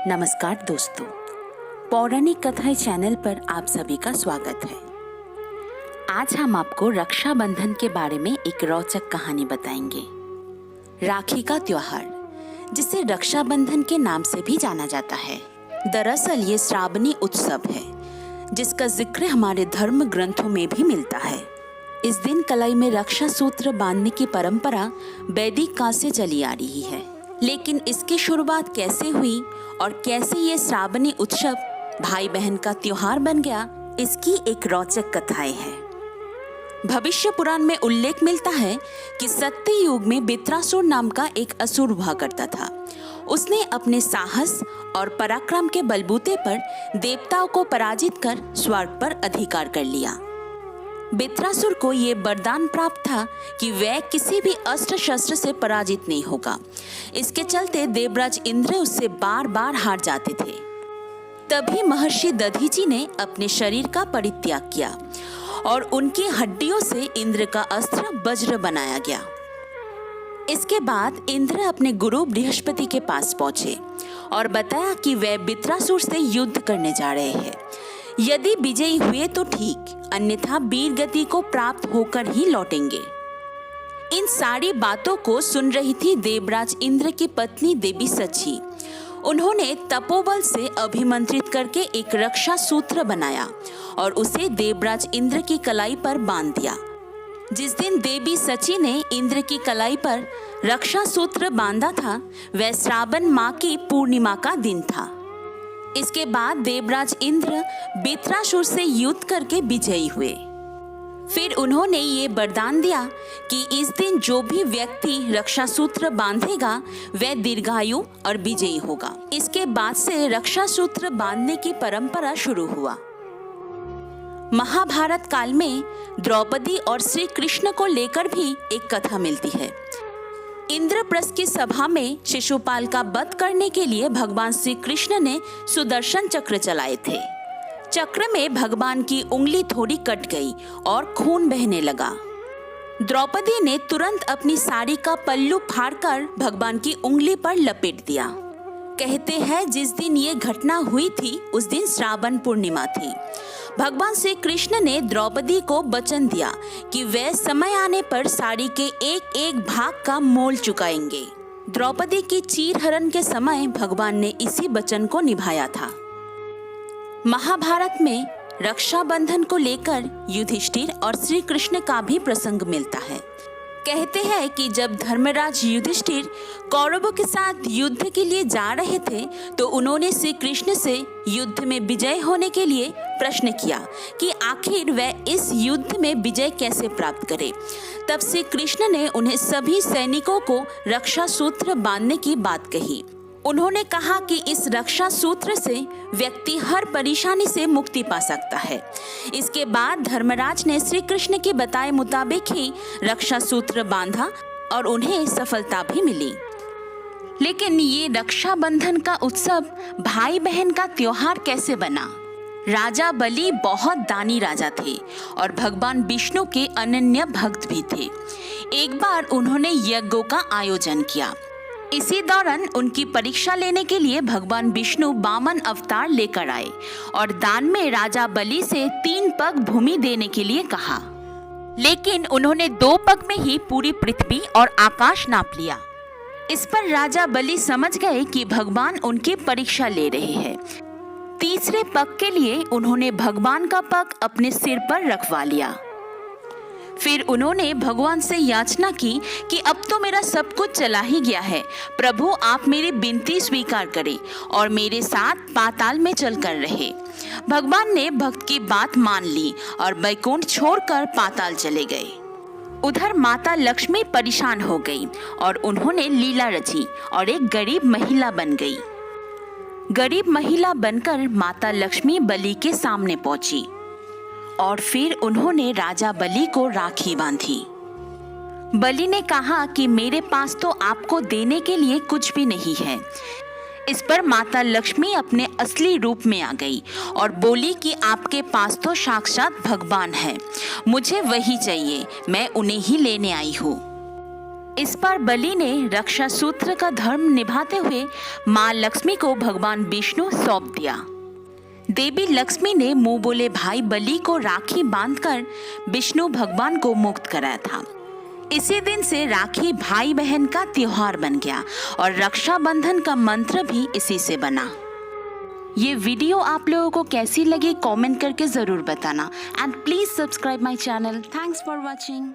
नमस्कार दोस्तों, पौराणिक कथाएं चैनल पर आप सभी का स्वागत है। आज हम आपको रक्षाबंधन के बारे में एक रोचक कहानी बताएंगे। राखी का त्योहार, जिसे रक्षाबंधन के नाम से भी जाना जाता है, दरअसल ये श्रावणी उत्सव है जिसका जिक्र हमारे धर्म ग्रंथों में भी मिलता है। इस दिन कलाई में रक्षा सूत्र बांधने की परंपरा वैदिक काल से चली आ रही है, लेकिन इसकी शुरुआत कैसे हुई और कैसे ये श्रावणी उत्सव भाई बहन का त्योहार बन गया, इसकी एक रोचक कथाएं है। भविष्य पुराण में उल्लेख मिलता है कि सत्य युग में वृत्रासुर नाम का एक असुर हुआ करता था। उसने अपने साहस और पराक्रम के बलबूते पर देवताओं को पराजित कर स्वर्ग पर अधिकार कर लिया। वृत्रासुर को ये वरदान प्राप्त था कि वह किसी भी अस्त्र शस्त्र से पराजित नहीं होगा। इसके चलते देवराज इंद्र उससे बार बार हार जाते थे। तभी महर्षि दधीचि ने अपने शरीर का परित्याग किया और उनकी हड्डियों से इंद्र का अस्त्र वज्र बनाया गया। इसके बाद इंद्र अपने गुरु बृहस्पति के पास पहुंचे और बताया कि वह वृत्रासुर से युद्ध करने जा रहे हैं। यदि विजयी हुए तो ठीक, अन्यथा वीर गति को प्राप्त होकर ही लौटेंगे। इन सारी बातों को सुन रही थी देवराज इंद्र की पत्नी देवी सची। उन्होंने तपोबल से अभिमंत्रित करके एक रक्षा सूत्र बनाया और उसे देवराज इंद्र की कलाई पर बांध दिया। जिस दिन देवी सची ने इंद्र की कलाई पर रक्षा सूत्र बांधा था, वह श्रावण माह की पूर्णिमा का दिन था। इसके बाद देवराज इंद्र वृत्रासुर से युद्ध करके विजयी हुए। फिर उन्होंने ये वरदान दिया कि इस दिन जो भी व्यक्ति रक्षा सूत्र बांधेगा वह दीर्घायु और विजयी होगा। इसके बाद से रक्षा सूत्र बांधने की परंपरा शुरू हुआ। महाभारत काल में द्रौपदी और श्री कृष्ण को लेकर भी एक कथा मिलती है। इंद्रप्रस्थ की सभा में शिशुपाल का वध करने के लिए भगवान श्री कृष्ण ने सुदर्शन चक्र चलाए थे। चक्र में भगवान की उंगली थोड़ी कट गई और खून बहने लगा। द्रौपदी ने तुरंत अपनी साड़ी का पल्लू फाड़कर भगवान की उंगली पर लपेट दिया। कहते हैं जिस दिन ये घटना हुई थी उस दिन श्रावण पूर्णिमा थी। भगवान श्री कृष्ण ने द्रौपदी को वचन दिया कि वह समय आने पर साड़ी के एक एक भाग का मोल चुकाएंगे। द्रौपदी की चीरहरण के समय भगवान ने इसी वचन को निभाया था। महाभारत में रक्षाबंधन को लेकर युधिष्ठिर और श्री कृष्ण का भी प्रसंग मिलता है। कहते हैं कि जब धर्मराज युधिष्ठिर कौरवों के साथ युद्ध के लिए जा रहे थे तो उन्होंने श्री कृष्ण से युद्ध में विजय होने के लिए प्रश्न किया कि आखिर वह इस युद्ध में विजय कैसे प्राप्त करे। तब श्री कृष्ण ने उन्हें सभी सैनिकों को रक्षा सूत्र बांधने की बात कही। उन्होंने कहा कि इस रक्षा सूत्र से व्यक्ति हर परेशानी से मुक्ति पा सकता है। इसके बाद धर्मराज ने श्री कृष्ण के बताए मुताबिक ही रक्षा सूत्र बांधा और उन्हें सफलता भी मिली। लेकिन ये रक्षाबंधन का उत्सव भाई बहन का त्योहार कैसे बना? राजा बलि बहुत दानी राजा थे और भगवान विष्णु के अनन्य भक्त भी थे। एक बार उन्होंने यज्ञों का आयोजन किया। इसी दौरान उनकी परीक्षा लेने के लिए भगवान विष्णु वामन अवतार लेकर आए और दान में राजा बलि से 3 पग भूमि देने के लिए कहा। लेकिन उन्होंने 2 पग में ही पूरी पृथ्वी और आकाश नाप लिया। इस पर राजा बलि समझ गए कि भगवान उनकी परीक्षा ले रहे हैं। तीसरे पग के लिए उन्होंने भगवान का पग अपने सिर पर रखवा लिया। फिर उन्होंने भगवान से याचना की कि अब तो मेरा सब कुछ चला ही गया है, प्रभु आप मेरी विनती स्वीकार करें और मेरे साथ पाताल में चलकर रहे। भगवान ने भक्त की बात मान ली और वैकुंठ छोड़कर पाताल चले गए। उधर माता लक्ष्मी परेशान हो गई और उन्होंने लीला रची और एक गरीब महिला बन गई। गरीब महिला बनकर माता लक्ष्मी बलि के सामने पहुंची और फिर उन्होंने राजा बलि को राखी बांधी। बलि ने कहा कि मेरे पास तो आपको देने के लिए कुछ भी नहीं है। इस पर माता लक्ष्मी अपने असली रूप में आ गई और बोली कि आपके पास तो साक्षात भगवान है, मुझे वही चाहिए, मैं उन्हें ही लेने आई हूँ। इस पर बलि ने रक्षा सूत्र का धर्म निभाते हुए मां लक्ष्मी को भगवान विष्णु सौंप दिया। देवी लक्ष्मी ने मुंह बोले भाई बलि को राखी बांधकर विष्णु भगवान को मुक्त कराया था। इसी दिन से राखी भाई बहन का त्योहार बन गया और रक्षाबंधन का मंत्र भी इसी से बना। ये वीडियो आप लोगों को कैसी लगी कमेंट करके जरूर बताना and please subscribe my channel. Thanks for watching.